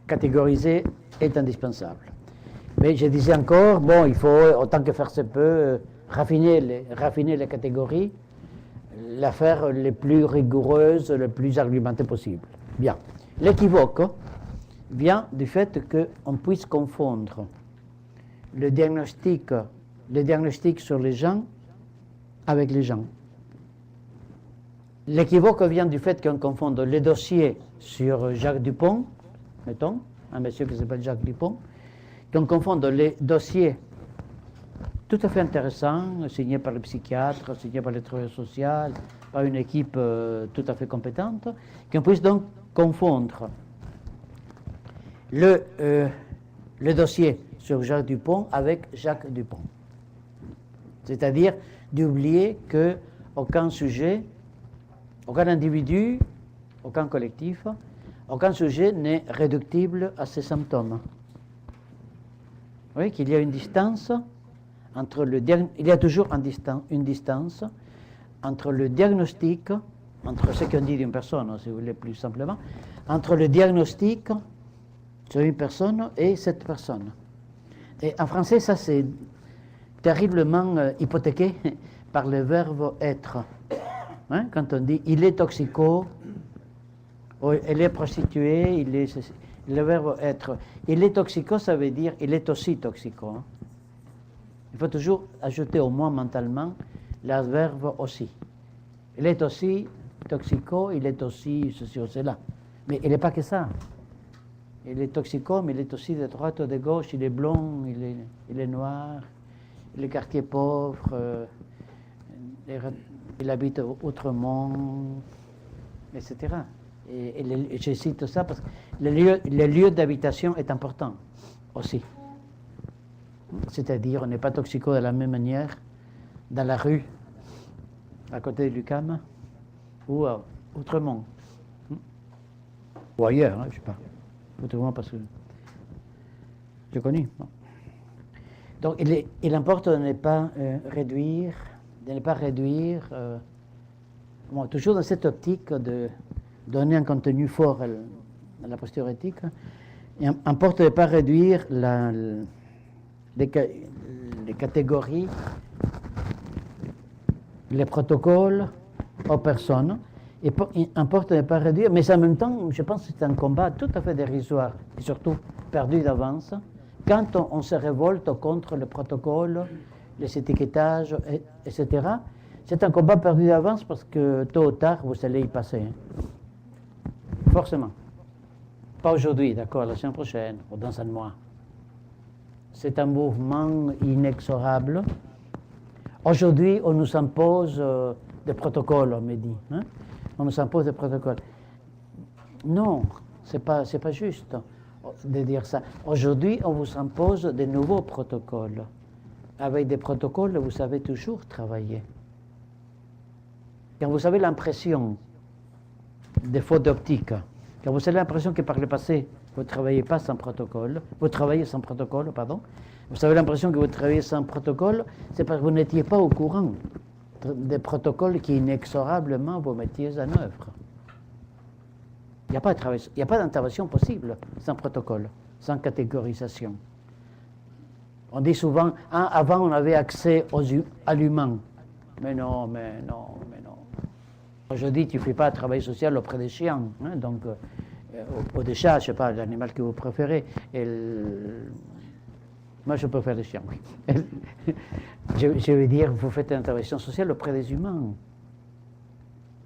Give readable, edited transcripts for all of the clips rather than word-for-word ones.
catégoriser est indispensable. Mais je disais encore, bon, il faut, autant que faire se peut, raffiner les catégories, la faire les plus rigoureuses, les plus argumentées possible. Bien. L'équivoque vient du fait qu'on puisse confondre le diagnostic sur les gens avec les gens. L'équivoque vient du fait qu'on confonde les dossiers sur Jacques Dupont, mettons, un monsieur qui s'appelle Jacques Dupont, qu'on confonde les dossiers tout à fait intéressants, signés par le psychiatre, signés par le travailleur social, par une équipe tout à fait compétente, qu'on puisse donc confondre le dossier sur Jacques Dupont avec Jacques Dupont. C'est-à-dire d'oublier qu'aucun sujet, aucun individu, aucun collectif, aucun sujet n'est réductible à ses symptômes. Oui, qu'il y a une distance entre il y a toujours une distance entre le diagnostic, entre ce qu'on dit d'une personne, si vous voulez plus simplement, entre le diagnostic sur une personne et cette personne. Et en français, ça c'est terriblement hypothéqué par le verbe être. Hein? Quand on dit il est toxico, ou elle est prostituée, le verbe être. Il est toxico, ça veut dire il est aussi toxico. Hein? Il faut toujours ajouter au moins mentalement le verbe aussi. Il est aussi toxico, il est aussi ceci ou cela. Mais il n'est pas que ça. Il est toxico, mais il est aussi de droite ou de gauche, il est blond, il est noir, il est quartier pauvre, il habite autrement, etc. Et je cite ça parce que le lieu d'habitation est important aussi. C'est-à-dire, on n'est pas toxico de la même manière dans la rue, à côté de l'UQAM, ou à Outremont, ou ailleurs, hein, je ne sais pas. Autrement parce que je connais. Bon. Donc il importe de ne pas réduire, toujours dans cette optique de donner un contenu fort à la posture éthique, il importe de ne pas réduire les catégories, les protocoles aux personnes. Il importe de ne pas réduire, mais en même temps, je pense que c'est un combat tout à fait dérisoire, et surtout perdu d'avance, quand on se révolte contre le protocole, les étiquetages, etc. C'est un combat perdu d'avance parce que tôt ou tard, vous allez y passer. Hein. Forcément. Pas aujourd'hui, d'accord, la semaine prochaine, ou dans un mois. C'est un mouvement inexorable. Aujourd'hui, on nous impose des protocoles, on me dit. Hein? On nous impose des protocoles. Non, c'est pas juste de dire ça. Aujourd'hui, on vous impose de nouveaux protocoles. Avec des protocoles, vous savez toujours travailler. Quand vous avez l'impression des fautes d'optique, quand vous avez l'impression que par le passé, vous ne travaillez pas sans protocole, vous travaillez sans protocole, pardon, vous avez l'impression que vous travaillez sans protocole, c'est parce que vous n'étiez pas au courant des protocoles qui inexorablement vous mettiez en œuvre. Il n'y a pas d'intervention possible sans protocole, sans catégorisation. On dit souvent, ah, avant on avait accès à l'humain. Mais non. Aujourd'hui, tu ne fais pas un travail social auprès des chiens, hein, donc, ou des chats, je ne sais pas, l'animal que vous préférez. Moi, je préfère les chiens, oui. Je veux dire, vous faites une intervention sociale auprès des humains.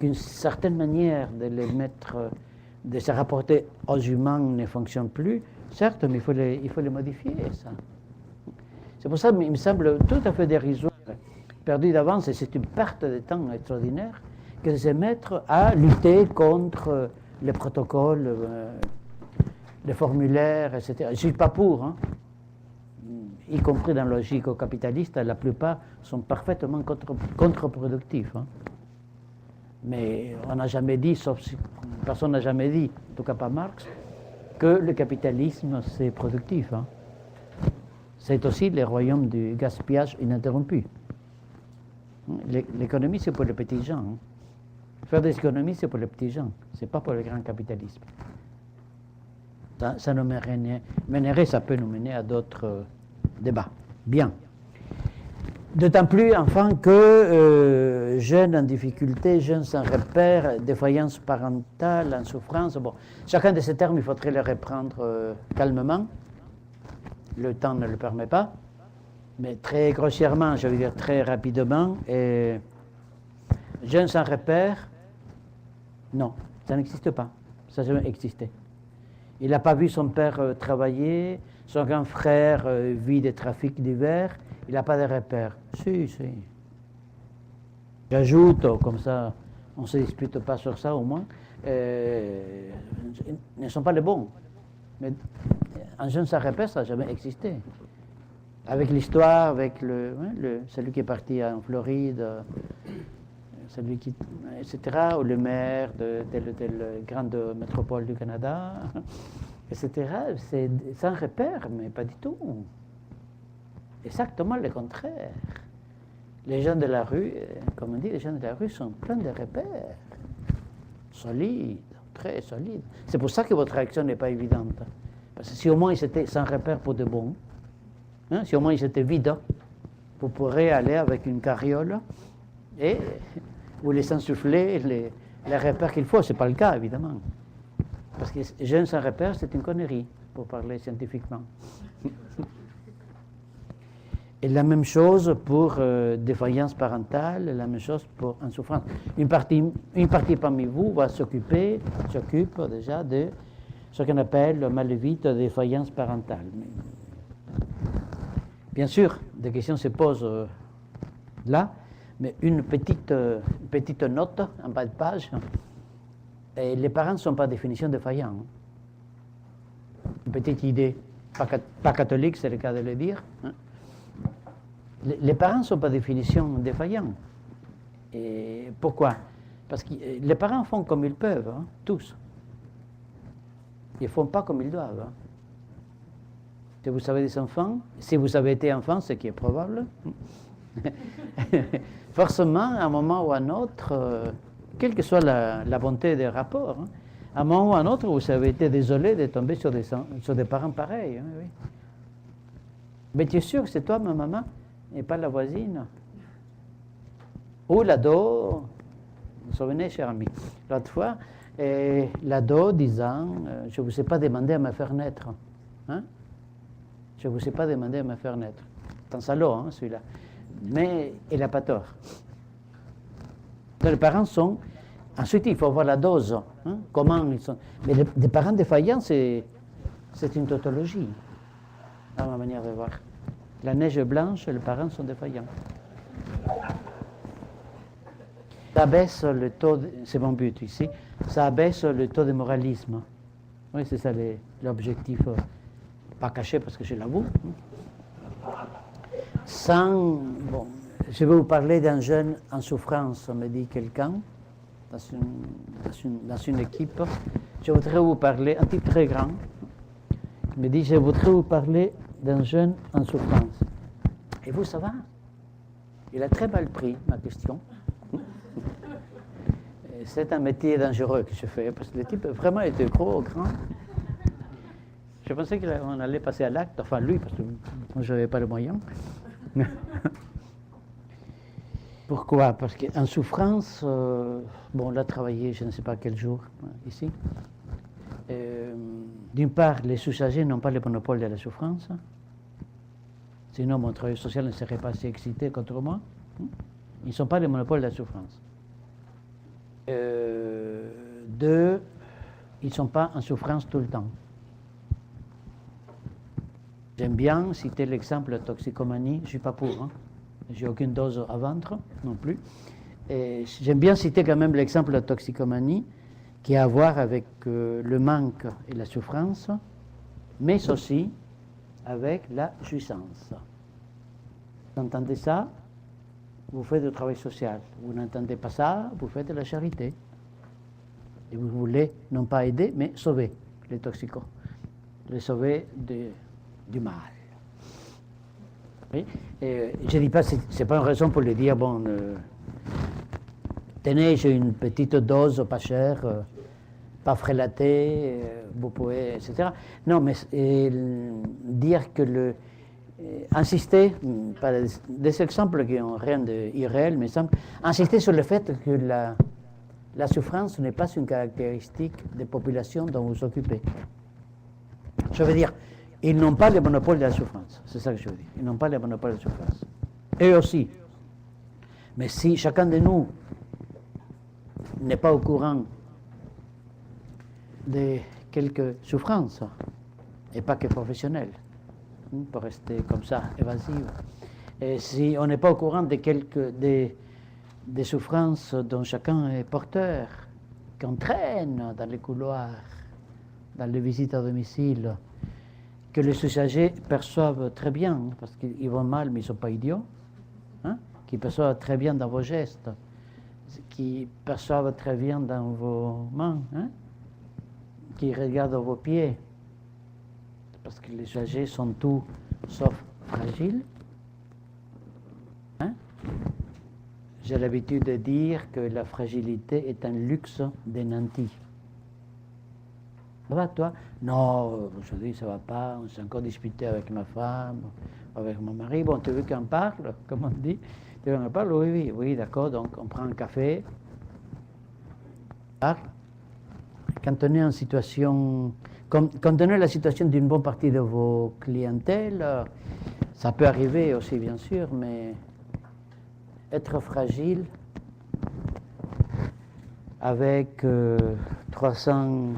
Une certaine manière de les mettre, de se rapporter aux humains ne fonctionne plus, certes, mais il faut les modifier, ça. C'est pour ça qu'il me semble tout à fait dérisoire, perdu d'avance, et c'est une perte de temps extraordinaire, que de se mettre à lutter contre les protocoles, les formulaires, etc. Je ne suis pas pour, hein. Y compris dans la logique capitaliste, la plupart sont parfaitement contre-productifs. Hein. Mais on n'a jamais dit, sauf si personne n'a jamais dit, en tout cas pas Marx, que le capitalisme c'est productif. Hein. C'est aussi le royaume du gaspillage ininterrompu. L'économie c'est pour les petits gens. Hein. Faire des économies c'est pour les petits gens, c'est pas pour le grand capitalisme. Ça nous mènerait, ça peut nous mener à d'autres débats. Bien. D'autant plus, enfin, que jeunes en difficulté, jeunes sans repère, défaillance parentale, en souffrance. Bon, chacun de ces termes, il faudrait les reprendre calmement. Le temps ne le permet pas. Mais très grossièrement, je veux dire très rapidement, jeunes sans repère, non, ça n'existe pas. Ça n'a jamais existé. Il n'a pas vu son père travailler, son grand frère vit des trafics divers, il n'a pas de repères. Si. J'ajoute, comme ça, on ne se dispute pas sur ça au moins, ne sont pas les bons. Mais un jeune sans repère, ça n'a jamais existé. Avec l'histoire, avec celui qui est parti en Floride, celui qui, etc., ou le maire de telle grande métropole du Canada, etc., c'est sans repère, mais pas du tout. Exactement le contraire. Les gens de la rue, comme on dit, les gens de la rue sont pleins de repères, solides, très solides. C'est pour ça que votre réaction n'est pas évidente. Parce que si au moins ils étaient sans repère pour de bon, si au moins ils étaient vides, vous pourrez aller avec une carriole et vous laissez insuffler les repères qu'il faut. Ce n'est pas le cas, évidemment. Parce que jeunes sans repère, c'est une connerie, pour parler scientifiquement. Et la même chose pour défaillance parentale, la même chose pour en souffrance. Une partie parmi vous s'occupe déjà de ce qu'on appelle le mal-vite de défaillance parentale. Bien sûr, des questions se posent là, mais une petite note en bas de page. Et les parents ne sont pas définition défaillants. Une petite idée, pas catholique, c'est le cas de le dire. Les parents ne sont pas définition défaillants. Et pourquoi? Parce que les parents font comme ils peuvent, tous. Ils ne font pas comme ils doivent. Si vous avez des enfants, si vous avez été enfant, ce qui est probable, forcément, à un moment ou à un autre, quelle que soit la bonté des rapports, à un moment ou à un autre, vous avez été désolé de tomber sur des parents pareils. Oui. Mais tu es sûr que c'est toi, ma maman, et pas la voisine? Ou l'ado, vous vous souvenez, cher ami, l'autre fois, l'ado disant, je ne vous ai pas demandé à me faire naître. Je ne vous ai pas demandé à me faire naître. C'est un salaud, celui-là. Mais il n'a pas tort. Donc, les parents sont... Ensuite, il faut voir la dose. Comment ils sont... Mais des parents défaillants, c'est une tautologie, à ma manière de voir. La neige blanche, les parents sont défaillants. Ça abaisse le taux... C'est mon but ici. Ça abaisse le taux de moralisme. Oui, c'est ça l'objectif. Pas caché parce que je l'avoue. Bon, je vais vous parler d'un jeune en souffrance, me dit quelqu'un, dans une équipe. Je voudrais vous parler, un type très grand, il me dit, je voudrais vous parler d'un jeune en souffrance. Et vous, ça va? Il a très mal pris ma question. C'est un métier dangereux que je fais, parce que le type vraiment était gros, grand. Je pensais qu'on allait passer à l'acte, enfin lui, parce que moi je n'avais pas le moyen. Pourquoi? Parce qu'en souffrance, bon, on l'a travaillé, je ne sais pas quel jour, ici. D'une part, les sous-âgés n'ont pas le monopole de la souffrance. Sinon, mon travail social ne serait pas si excité contre moi. Ils ne sont pas le monopole de la souffrance. Deux, ils ne sont pas en souffrance tout le temps. J'aime bien citer l'exemple de la toxicomanie, je ne suis pas pour, j'ai aucune dose à vendre non plus. J'aime bien citer quand même l'exemple de la toxicomanie qui a à voir avec le manque et la souffrance, mais aussi avec la jouissance. Vous entendez ça? Vous faites du travail social. Vous n'entendez pas ça? Vous faites de la charité. Et vous voulez non pas aider, mais sauver les toxicos, les sauver du mal. Oui? Et je ne dis pas, ce n'est pas une raison pour lui dire, bon, tenez, j'ai une petite dose pas chère, pas frélater, vous pouvez, etc. Non, mais dire que insister, par des exemples qui n'ont rien d'irréel, mais simple, insister sur le fait que la souffrance n'est pas une caractéristique des populations dont vous vous occupez. Je veux dire, ils n'ont pas le monopole de la souffrance, c'est ça que je veux dire. Ils n'ont pas le monopole de la souffrance. Eux aussi. Mais si chacun de nous n'est pas au courant de quelques souffrances, et pas que professionnelles, pour rester comme ça, évasive, et si on n'est pas au courant de des souffrances dont chacun est porteur, qu'on traîne dans les couloirs, dans les visites à domicile, que les usagers perçoivent très bien, parce qu'ils vont mal, mais ils ne sont pas idiots, hein, qui perçoivent très bien dans vos gestes, qui perçoivent très bien dans vos mains, hein, qui regardent vos pieds, parce que les usagers sont tout sauf fragiles. Hein? J'ai l'habitude de dire que la fragilité est un luxe des nantis. Ça va, toi? Non, aujourd'hui ça va pas, on s'est encore disputé avec ma femme, avec mon mari. Bon, tu veux qu'on parle, comme on dit? Tu veux qu'on parle? Oui, oui, d'accord, donc on prend un café. Quand on est en situation, quand on est la situation d'une bonne partie de vos clientèles, ça peut arriver aussi, bien sûr, mais être fragile avec 300...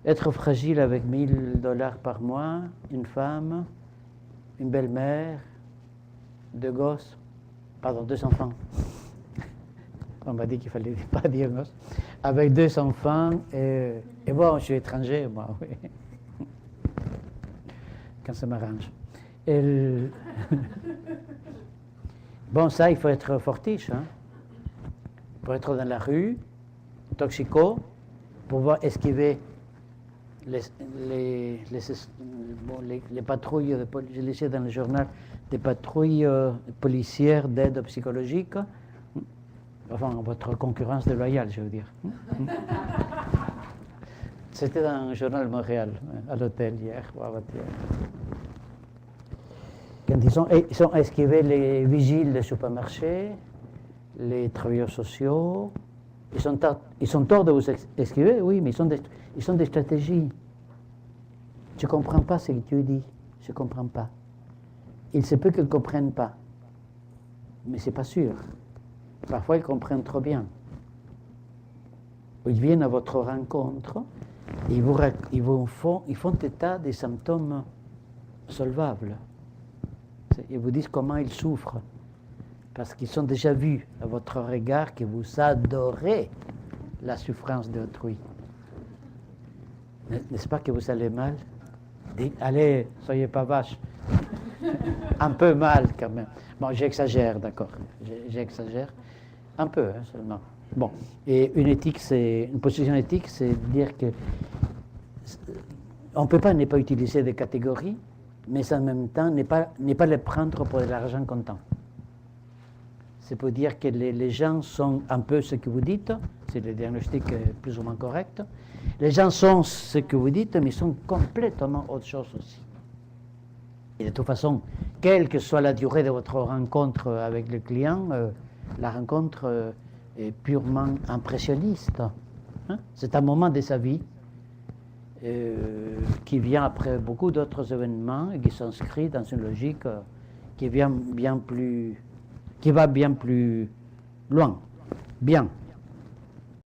Être fragile avec $1000 par mois, une femme, une belle-mère, 2 gosses, pardon, 2 enfants. On m'a dit qu'il ne fallait pas dire gosses. Avec 2 enfants, et bon, je suis étranger, moi, oui. Quand ça m'arrange. Bon, ça, il faut être fortiche, hein. Pour être dans la rue, toxico, pouvoir esquiver les patrouilles, je lisais dans le journal, des patrouilles policières d'aide psychologique, enfin, votre concurrence déloyale, je veux dire. C'était dans le journal Montréal, à l'hôtel hier, ou avant-hier. Quand ils ont esquivé les vigiles des supermarchés, les travailleurs sociaux, ils sont tort de vous esquiver, oui, mais ils sont des stratégies. Je ne comprends pas ce que tu dis, je ne comprends pas. Il se peut qu'ils ne comprennent pas, mais ce n'est pas sûr. Parfois, ils comprennent trop bien. Ils viennent à votre rencontre et ils font état des symptômes solvables. Ils vous disent comment ils souffrent, parce qu'ils ont déjà vu à votre regard que vous adorez la souffrance d'autrui. N'est-ce pas que vous allez mal? Dites, allez, soyez pas vache. Un peu mal quand même. Bon, j'exagère, d'accord. J'exagère. Un peu, hein, seulement. Bon, et une position éthique, c'est dire que on ne peut pas ne pas utiliser des catégories, mais en même temps, ne pas les prendre pour de l'argent comptant. C'est pour dire que les gens sont un peu ce que vous dites, c'est le diagnostic plus ou moins correct. Les gens sont ce que vous dites, mais ils sont complètement autre chose aussi. Et de toute façon, quelle que soit la durée de votre rencontre avec le client, la rencontre est purement impressionniste. Hein? C'est un moment de sa vie qui vient après beaucoup d'autres événements et qui s'inscrit dans une logique qui va bien plus loin. Bien.